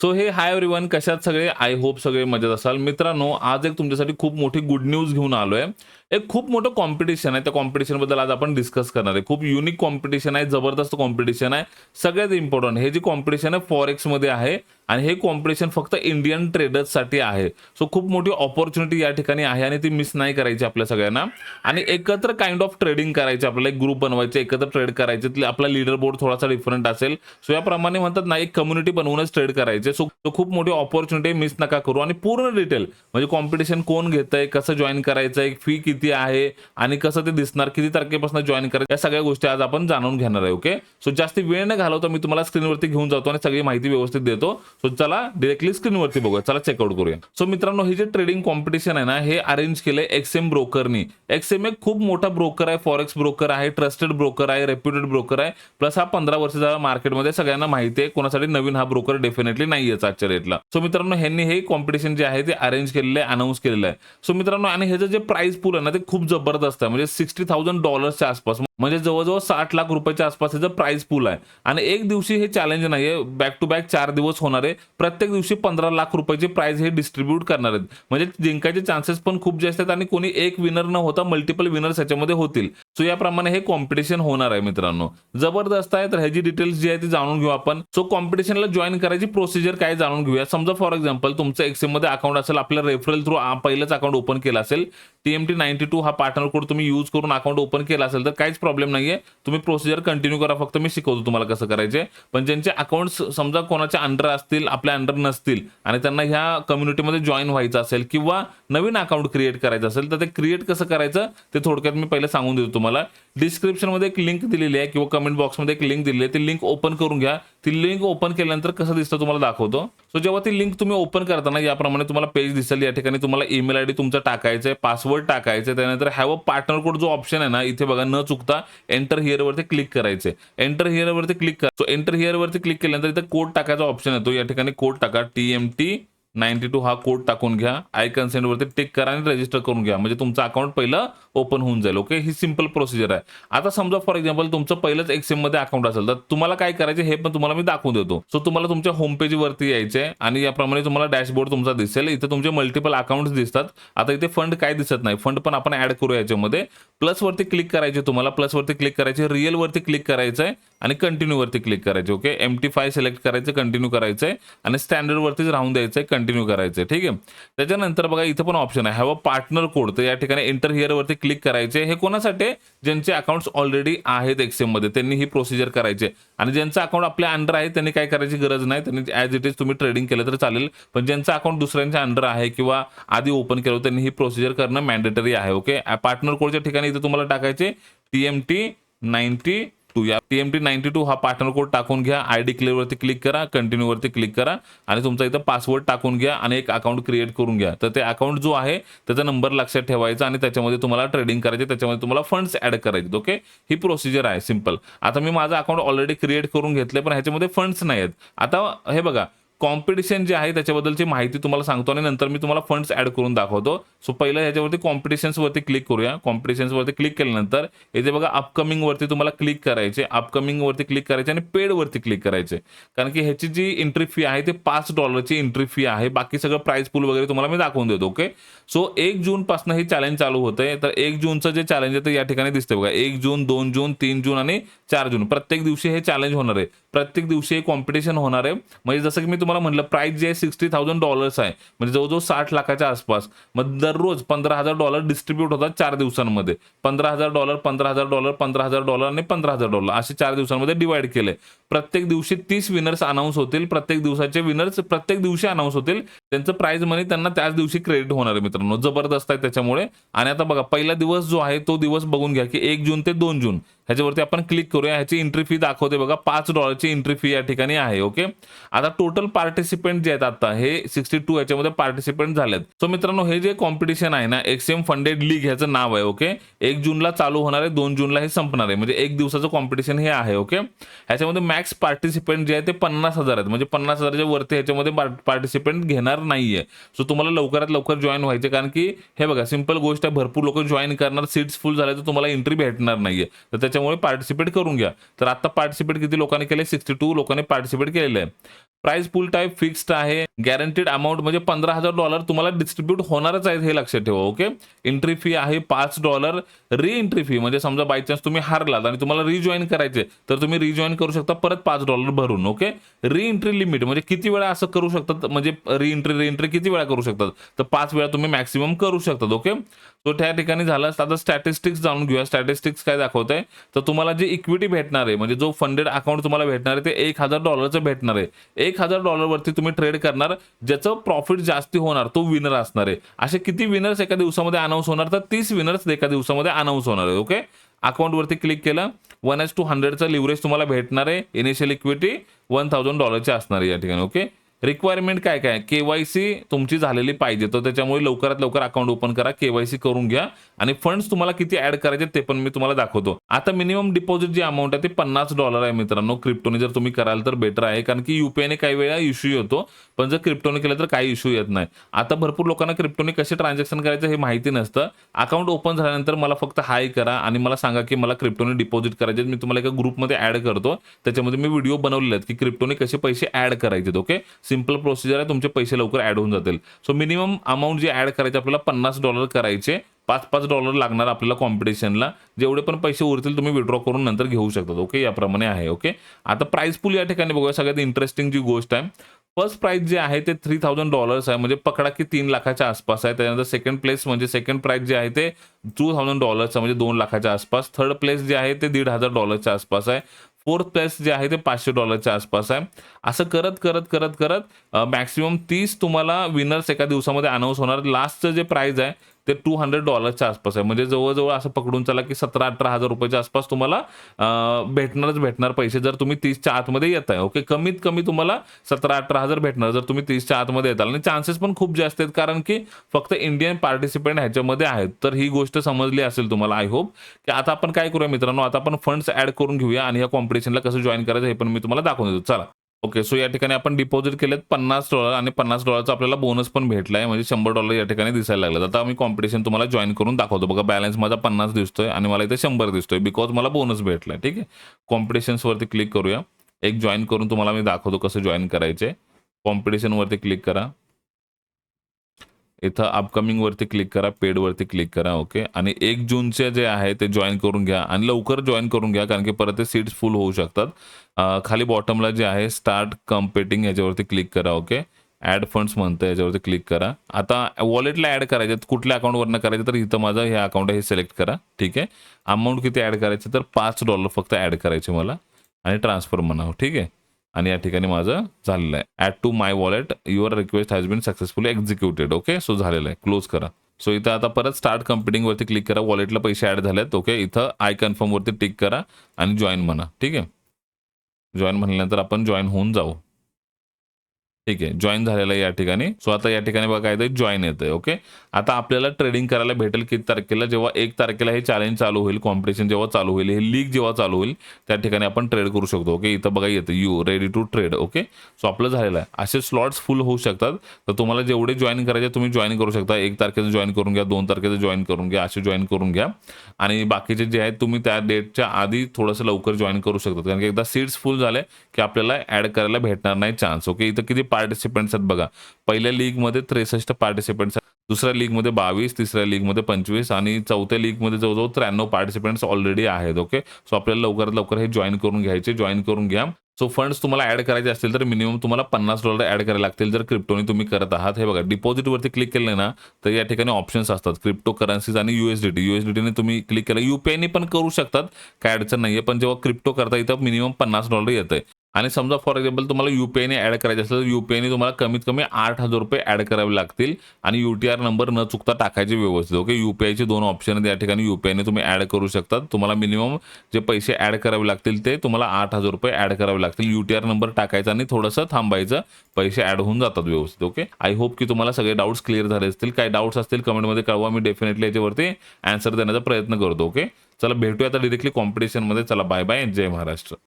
So हे hi everyone, कशात सगळे? आय होप सगळे मजेत असाल. मित्रांनो, आज एक तुमच्यासाठी खूप मोठी गुड न्यूज घेऊन आलोय. एक खूप मोठं कॉम्पिटिशन आहे. त्या कॉम्पिटिशन बद्दल आज आपण डिस्कस करणार आहे. खूप युनिक कॉम्पिटिशन आहे, जबरदस्त कॉम्पिटिशन आहे. सगळ्यात इम्पॉर्टंट हे जे कॉम्पिटिशन आहे फॉरेक्स मध्ये आहे आणि हे कॉम्पिटिशन फक्त इंडियन ट्रेडर्ससाठी आहे. सो खूप मोठी अपॉर्च्युनिटी या ठिकाणी आहे आणि ती मिस नाही करायची आपल्या सगळ्यांना. आणि एकत्र काइंड ऑफ ट्रेडिंग करायचे, आपल्याला एक ग्रुप बनवायचे, एकत्र ट्रेड करायचे. आपला लीडर बोर्ड थोडासा डिफरंट असेल. सो याप्रमाणे म्हणतात ना, एक कम्युनिटी बनवूनच ट्रेड करायचे. सो खूप मोठी अपॉर्च्युनिटी मिस नका करू. आणि पूर्ण डिटेल म्हणजे कॉम्पिटिशन कोण घेतंय, कसं जॉईन करायचंय, फी किती आहे आणि कसं ते दिसणार, किती तारखेपासून जॉईन करायचं, या सगळ्या गोष्टी आज आपण जाणून घेणार आहे. ओके, सो जास्त वेळ न घालवता मी तुम्हाला स्क्रीनवरती घेऊन जातो आणि सगळी माहिती व्यवस्थित देतो. सो चला डायरेक्टली स्क्रीनवरती बघूया. चला चेकआउट करूया. सो मित्रांनो, हे जे ट्रेडिंग कॉम्पिटिशन आहे ना, हे अरेंज केलंय एक्सएम ब्रोकरनी. एक्सएम एक खूप मोठा ब्रोकर आहे, फॉरेक्स ब्रोकर आहे, ट्रस्टेड ब्रोकर आहे, रेप्युटेड ब्रोकर आहे. प्लस हा 15 वर्षाचा मार्केटमध्ये सगळ्यांना माहिती आहे. कोणासाठी नवीन हा ब्रोकर डेफिनेटली नाहीये आजच्या रेटला. सो मित्रांनो, ह्यांनी हे कॉम्पिटिशन जे आहे ते अरेंज केलेलं आहे, अनाऊन्स केलेलं आहे. सो मित्रांनो, आणि ह्याचं जे प्राइस पूल आहे ना, ते खूप जबरदस्त आहे. म्हणजे $60,000 आसपास, म्हणजे जवळजवळ 60 लाख रुपयाच्या आसपास ह्याचं प्राइस पूल आहे. आणि एक दिवशी हे चॅलेंज नाहीये, बॅक टू बॅक 4 दिवस होणार आहे. प्रत्येक दिवशी 15 लाख रुपयाची प्राइस हे डिस्ट्रीब्यूट करणार आहेत. म्हणजे जिंकायचे चान्सेस पण खूप जास्त आहेत आणि कोणी एक विनर न होता मल्टिपल विनर्स याच्यामध्ये होतील. सो याप्रमाणे हे कॉम्पिटिशन होणार आहे मित्रांनो. जबरदस्त आहे. तर ह्याची डिटेल्स जी आहे ती जाणून घेऊ आपण. सो कॉम्पिटिशनला जॉईन करायची प्रोसिजर काय जाणून घेऊया. समजा फॉर एक्झाम्पल तुमचं एक्सएम मध्ये अकाउंट असेल, आपल्या रेफरल थ्रू पहिलंच अकाउंट ओपन केलं असेल, TMT92 हा पार्टनर कोड तुम्ही यूज करून अकाउंट ओपन केला असेल तर काहीच प्रॉब्लेम नाहीये. तुम्ही प्रोसिजर कंटिन्यू करा, फक्त मी शिकवतो तुम्हाला कसं करायचे. पण ज्यांचे अकाउंट्स समजा कोणाच्या अंडर असतील, आपल्या अंडर नसतील आणि त्यांना ह्या कम्युनिटीमध्ये जॉईन व्हायचं असेल किंवा नवीन अकाउंट क्रिएट करायचं असेल, तर ते क्रिएट कसं करायचं ते थोडक्यात मी पहिले सांगून देतो तुम्हाला. डिस्क्रिप्शन मध्ये एक लिंक दिलेली आहे किंवा कमेंट बॉक्समध्ये एक लिंक दिलेली आहे. ती लिंक ओपन करून घ्या. ती लिंक ओपन केल्यानंतर कसं दिसतं तुम्हाला दाखवतो. सो जेव्हा ती लिंक तुम्ही ओपन करताना याप्रमाणे तुम्हाला पेज दिसेल. या ठिकाणी तुम्हाला ईमेल आयडी तुमचा टाकायचा आहे, पासवर्ड टाकायचा आहे. त्यानंतर हॅव अ पार्टनर कोड जो ऑप्शन आहे ना, इथे बघा न चुकता एंटर हिअर वरती क्लिक करायचे. एंटर हिअर वरती क्लिक करा. सो एंटर हिअर वरती क्लिक केल्यानंतर इथे कोड टाकायचा ऑप्शन येतो. या ठिकाणी कोड टाका, TMT92 हा कोड टाकून घ्या. आय कन्सेंट वरती टिक करा आणि रजिस्टर करून घ्या. म्हणजे तुमचं अकाउंट पहिलं ओपन होऊन जाईल. ओके, ही सिंपल प्रोसिजर आहे. आता समजा फॉर एक्झाम्पल तुमचं पहिलंच एक्सएम मध्ये अकाउंट असेल तर तुम्हाला काय करायचे हे पण तुम्हाला मी दाखवून देतो. सो तुम्हाला तुमच्या होम पेज वरती यायचे आणि याप्रमाणे तुम्हाला डॅशबोर्ड तुमचा दिसेल. इथे तुमचे मल्टिपल अकाउंट्स दिसतात. आता इथे फंड काय दिसत नाही, फंड पण आपण ऍड करू याच्यामध्ये. प्लस वरती क्लिक करायचे, तुम्हाला प्लस वरती क्लिक करायचे, रिअल वरती क्लिक करायचंय आणि कंटिन्यू वरती क्लिक करायचे. ओके, MT5 सिलेक्ट करायचं, कंटिन्यू करायचंय आणि स्टँडर्ड वरतीच राहून द्यायचंय, कंटिन्यू करायचंय. ठीक आहे. त्याच्यानंतर बघा इथे पण ऑप्शन आहे हॅव अ पार्टनर कोड. तर या ठिकाणी एंटर हिअर वरती क्लिक करायचे. हे कोणासाठी? ज्यांचे अकाउंट्स ऑलरेडी आहेत एक्सएम मध्ये त्यांनी ही प्रोसिजर करायची. आणि ज्यांचं अकाउंट आपल्या अंडर आहे त्यांनी काय करायची गरज नाही. त्यांनी ऍज इट इज तुम्ही ट्रेडिंग केलं तर चालेल. पण ज्यांचं अकाउंट दुसऱ्यांच्या अंडर आहे किंवा आधी ओपन केलं त्यांनी ही प्रोसिजर करणं मॅन्डेटरी आहे. ओके, पार्टनर कोडच्या ठिकाणी इथे तुम्हाला टाकायचे TMT92. या TMT92 हा पार्टनर कोड टाकून घ्या. आयडी क्लिअर वरती क्लिक करा, कंटिन्यू वरती क्लिक करा आणि तुमचा इथं पासवर्ड टाकून घ्या आणि एक अकाउंट क्रिएट करून घ्या. तर ते अकाउंट जो आहे त्याचा नंबर लक्षात ठेवायचा आणि त्याच्यामध्ये तुम्हाला ट्रेडिंग करायचे, त्याच्यामध्ये तुम्हाला फंड्स ऍड करायचे. ओके, ही प्रोसिजर आहे सिंपल. आता मी माझं अकाउंट ऑलरेडी क्रिएट करून घेतले पण ह्याच्यामध्ये फंड्स नाही आहेत. आता हे बघा कॉम्पिटिशन जे आहे त्याच्याबद्दलची माहिती तुम्हाला सांगतो आणि नंतर मी तुम्हाला फंड्स ऍड करून दाखवतो. सो पहिलं ह्याच्यावरती कॉम्पिटिशन्स वरती क्लिक करूया. कॉम्पिटिशन्स वरती क्लिक केल्यानंतर इथे बघा अपकमिंग वरती तुम्हाला क्लिक करायचे. अपकमिंग वरती क्लिक करायचे आणि पेड वरती क्लिक करायचे. कारण की ह्याची जी एंट्री फी आहे ते $5 एंट्री फी आहे. बाकी सगळं प्राइस पूल वगैरे तुम्हाला मी दाखवून देतो. ओके, सो 1 जून पासून ही चॅलेंज चालू होतंय. तर 1 जूनचं जे चॅलेंज आहे ते या ठिकाणी दिसतंय बघा. 1 जून, 2 जून, 3 जून आणि 4 जून. प्रत्येक दिवशी हे चॅलेंज होणार आहे. प्रत्येक दिवशी हे कॉम्पिटिशन होणार आहे. म्हणजे जसं की मी तुम्हाला म्हटलं प्राइस जे आहे $60,000 आहे. म्हणजे जवळजवळ 60 लाखाच्या आसपास. मग दररोज $15,000 डिस्ट्रीब्यूट होतात 4 दिवसांमध्ये. $15,000, $15,000, $15,000 आणि $15,000 असे 4 दिवसांमध्ये डिवाइड केले. प्रत्येक दिवशी 30 विनर्स अनाऊन्स होतील. प्रत्येक दिवसाचे विनर्स प्रत्येक दिवशी अनाऊन्स होतील. त्यांचं प्राइज मनी त्यांना त्याच दिवशी क्रेडिट होणार आहे मित्रांनो. जबरदस्त आहे त्याच्यामुळे. आणि आता बघा पहिला दिवस जो आहे तो दिवस बघून घ्या की 1 जून ते 2 जून. ह्याच्यावरती आपण क्लिक करूया. ह्याची एंट्री फी दाखवते बघा, $5 ची एंट्री फी या ठिकाणी आहे. ओके, आता टोटल पार्टिसिपेंट जे आहेत आता हे 62 याच्यामध्ये पार्टिसिपेंट झालेत. सो मित्रांनो, हे जे कॉम्पिटिशन आहे ना, एक्सएम फंडेड लीग ह्याचं नाव आहे. ओके, 1 जूनला चालू होणार आहे, 2 जूनला हे संपणार आहे. म्हणजे 1 दिवसाचं कॉम्पिटिशन हे आहे. ओके, ह्याच्यामध्ये मॅक्स पार्टिसिपेंट जे आहे ते 50,000 आहेत. म्हणजे 50,000च्या वरती ह्याच्यामध्ये पार्टिसिपेंट घेणार नाहीये. सो तुम्हाला लवकरात लवकर जॉईन व्हायचे. कारण की हे बघा सिंपल गोष्ट आहे, भरपूर लोक जॉईन करणार, सीट्स फुल झाले तर तुम्हाला एंट्री भेटणार नाहीये. तर त्याच्यामुळे पार्टिसिपेट करून घ्या. तर आता पार्टिसिपेट किती लोकांनी केले? 62 लोकांनी पार्टिसिपेट केलेलं आहे. प्राइस पूल टाइप फिक्स्ड आहे. गॅरंटीड अमाउंट म्हणजे $15,000 तुम्हाला डिस्ट्रीब्यूट होणारच आहेत हे लक्षात ठेवा. ओके. एंट्री फी आहे $5. री एंट्री फी म्हणजे समजा बाय चान्स तुम्ही हारलात आणि तुम्हाला रिजॉइन करायचे तर तुम्ही रिजॉइन करू शकता परत $5 भरून. ओके. री एंट्री लिमिट म्हणजे किती वेळा असं करू शकतात, म्हणजे री एंट्री किती वेळा करू शकतात, तर 5 वेळा तुम्ही मॅक्सिमम करू शकतात. ओके. तो त्या ठिकाणी झाला. आता स्टॅटिस्टिक्स जाणून घेऊया. स्टॅटिस्टिक्स काय दाखवत आहे, तर तुम्हाला जे इक्विटी भेटणार आहे म्हणजे जो फंडेड अकाउंट तुम्हाला भेटणार आहे ते $1,000 भेटणार आहे. $1,000 वरती तुम्ही ट्रेड करणार, ज्याचं प्रॉफिट जास्ती होणार तो विनर असणार आहे. असे किती विनर्स एका दिवसामध्ये अनाऊन्स होणार, तर 30 विनर्स एका दिवसामध्ये अनाऊन्स होणार आहे. ओके. अकाउंट वरती क्लिक केलं. 1:100चं लिव्हरेज तुम्हाला भेटणार आहे. इनिशियल इक्विटी $1,000 असणार आहे या ठिकाणी. ओके. रिक्वायरमेंट काय काय, केवायसी तुमची झालेली पाहिजे, तर त्याच्यामुळे लवकरात लवकर अकाउंट ओपन करा, केवायसी करून घ्या आणि फंड्स तुम्हाला किती ऍड करायचे ते पण मी तुम्हाला दाखवतो. आता मिनिमम डिपॉझिट जी अमाऊंट आहे ते $50 आहे मित्रांनो. क्रिप्टोने जर तुम्ही कराल तर बेटर आहे, कारण की युपीआयने काही वेळा इश्यू येतो, पण जर क्रिप्टोने केलं तर काही इश्यू येत नाही. आता भरपूर लोकांना क्रिप्टोने कसे ट्रान्झॅक्शन करायचं हे माहिती नसतं. अकाउंट ओपन झाल्यानंतर मला फक्त हाय करा आणि मला सांगा की मला क्रिप्टोने डिपॉझिट करायचे. मी तुम्हाला एका ग्रुपमध्ये ऍड करतो, त्याच्यामध्ये मी व्हिडिओ बनवलेले आहेत की क्रिप्टोने कसे पैसे ऍड करायचे. ओके. सिंपल प्रोसिजर आहे, तुमचे पैसे लवकर ऍड होऊन जातील. सो मिनिमम अमाऊंट जी ऍड करायची आपल्याला $50 करायचे. $5 लागणार आपल्याला कॉम्पिटिशनला. जेवढे पण पैसे उरतील तुम्ही विड्रॉ करून नंतर घेऊ शकतात. ओके. याप्रमाणे आहे. ओके. आता प्राइस पूल या ठिकाणी बघूया. सगळ्यात इंटरेस्टिंग जी गोष्ट आहे, फर्स्ट प्राइस जे आहे ते $3,000 आहे, म्हणजे पकडा की 3 लाखाच्या आसपास आहे. त्यानंतर सेकंड प्लेस म्हणजे सेकंड प्राइस जे आहे ते $2,000 म्हणजे 2 लाखाच्या आसपास. थर्ड प्लेस जे आहे ते $1,500 आसपास आहे. फोर्थ प्लेस जे आहे ते $500 आसपास आहे. असं करत करत करत करत मॅक्सिमम 30 तुम्हाला विनर्स एका दिवसामध्ये अनाऊन्स होणार. लास्टचं जे प्राइस आहे ते $200 आसपास आहे, म्हणजे जवळजवळ असं पकडून चला की 17-18 हजार रुपयाच्या आसपास तुम्हाला भेटणार पैसे जर तुम्ही 30च्या आतमध्ये येत आहे. ओके. कमीत कमी तुम्हाला 17-18 हजार भेटणार जर तुम्ही 30च्या आतमध्ये येताल, आणि चान्सेस पण खूप जास्त आहेत कारण की फक्त इंडियन पार्टिसिपेंट ह्याच्यामध्ये आहेत. तर ही गोष्ट समजली असेल तुम्हाला, आय होप. की आता आपण काय करूया मित्रांनो, आता आपण फंड्स ऍड करून घेऊया आणि या कॉम्पिटिशनला कसं जॉईन करायचं हे पण मी तुम्हाला दाखवून देतो. चला. ओके. सो या ठिकाणी आपण डिपॉझिट केलेत $50 आणि $50चा आपल्याला बोनस पण भेटलाय, म्हणजे $100 या ठिकाणी दिसायला लागले. आता मी कॉम्पिटिशन तुम्हाला जॉईन करून दाखवतो. बघा बॅलन्स माझा 50 दिसतोय आणि मला इथे 100 दिसतोय, बिकॉज मला बोनस भेटलाय. ठीक आहे. कॉम्पिटिशन्स वरती क्लिक करूया. एक जॉईन करून तुम्हाला मी दाखवतो कसं जॉईन करायचे. कॉम्पिटिशन वरती क्लिक करा. इथं अपकमिंग वरती क्लिक करा, पेड वरती क्लिक करा. ओके. आणि 1 जूनचे जे आहे ते जॉईन करून घ्या आणि लवकर जॉईन करून घ्या, कारण की परत ते सीट्स फुल होऊ शकतात. खाली बॉटमला जे आहे स्टार्ट कम्पेटिंग याच्यावरती क्लिक करा. ओके. ऍड फंड्स म्हणतं, याच्यावरती क्लिक करा. आता वॉलेटला ऍड करायचे, कुठल्या अकाउंटवरनं करायचं, तर इथं माझं हे अकाउंट आहे हे सिलेक्ट करा. ठीक आहे. अमाऊंट किती ऍड करायचं, तर $5 फक्त ऍड करायचे मला आणि ट्रान्सफर म्हणावं. ठीक आहे. आणि या ठिकाणी माझं झालेलं आहे. Add to my wallet, your request has been successfully executed. Okay. So झालेलं आहे. क्लोज करा. सो इथं आता परत स्टार्ट कम्प्युटिंग वरती क्लिक करा. वॉलेटला पैसे ऍड झालेत. ओके. इथं आय कन्फर्म वरती टिक करा आणि जॉईन म्हणा. ठीक आहे. जॉईन म्हणल्यानंतर आपण जॉईन होऊन जाऊ. ठीक आहे. जॉईन झालेलं आहे या ठिकाणी. सो आता या ठिकाणी बघा काय जॉईन येतंय. ओके. आता आपल्याला ट्रेडिंग करायला भेटेल किती तारखेला, जेव्हा 1 तारखेला हे चॅलेंज चालू होईल, कॉम्पिटिशन जेव्हा चालू होईल, हे लीग जेव्हा चालू होईल त्या ठिकाणी आपण ट्रेड करू शकतो. ओके. इथं बघा येतं you ready to trade. Okay. So आपलं झालेलं आहे. असे स्लॉट्स फुल होऊ शकतात, तर तुम्हाला जेवढे जॉईन करायचे तुम्ही जॉईन करू शकता. 1 तारखेचं जॉईन करून घ्या, 2 तारखेचं जॉईन करून घ्या, असे जॉईन करून घ्या. आणि बाकीचे जे आहेत तुम्ही त्या डेटच्या आधी थोडंसं लवकर जॉईन करू शकता, कारण की एकदा सीट्स फुल झाले की आपल्याला ऍड करायला भेटणार नाही चान्स. ओके. इथं किती पार्टिसिपेंट्स आहेत बघा. पहिल्या लीगमध्ये 63 पार्टिसिपेंट्स, दुसऱ्या लीगमध्ये 22, तिसऱ्या लीगमध्ये 25 आणि चौथ्या लीगमध्ये जवळजवळ 93 पार्टिसिपेंट्स ऑलरेडी आहेत. ओके. सो आपल्याला लवकरात लवकर हे जॉईन करून घ्यायचे, जॉईन करून घ्या. सो फंड्स तुम्हाला ऍड करायचे असतील तर मिनिमम तुम्हाला $50 ऍड करायला लागतील जर क्रिप्टोनी तुम्ही करत आहात. हे बघा डिपॉझिट वरती क्लिक केलं ना, तर या ठिकाणी ऑप्शन्स असतात क्रिप्टो करन्सीज आणि USDT ने तुम्ही क्लिक केलं. UPI पण करू शकतात, काय अडचण नाहीये, पण जेव्हा क्रिप्टो करता इथं मिनिमम $50 येतंय. आणि समजा फॉर एक्झाम्पल तुम्हाला UPI ऍड करायचे असेल तर UPI तुम्हाला कमीत कमी $8,000 ऍड करावे लागतील आणि UTR नंबर न चुकता टाकायचे व्यवस्थित. ओके. UPIचे 2 ऑप्शन आहेत या ठिकाणी. UPI तुम्ही ऍड करू शकता. तुम्हाला मिनिमम जे पैसे ऍड करावे लागतील ते तुम्हाला $8,000 ऍड करावे लागतील. UTR नंबर टाकायचा आणि थोडंसं थांबायचं, पैसे ऍड होऊन जातात व्यवस्थित. ओके. आय होप की तुम्हाला सगळे डाऊट्स क्लिअर झाले असतील. काही डाऊट्स असतील कमेंटमध्ये कळवा, मी डेफिनेटली याच्यावरती आन्सर देण्याचा प्रयत्न करतो. ओके. चला भेटूया आता डिरेक्टली कॉम्पिटिशनमध्ये. चला बाय बाय. जय महाराष्ट्र.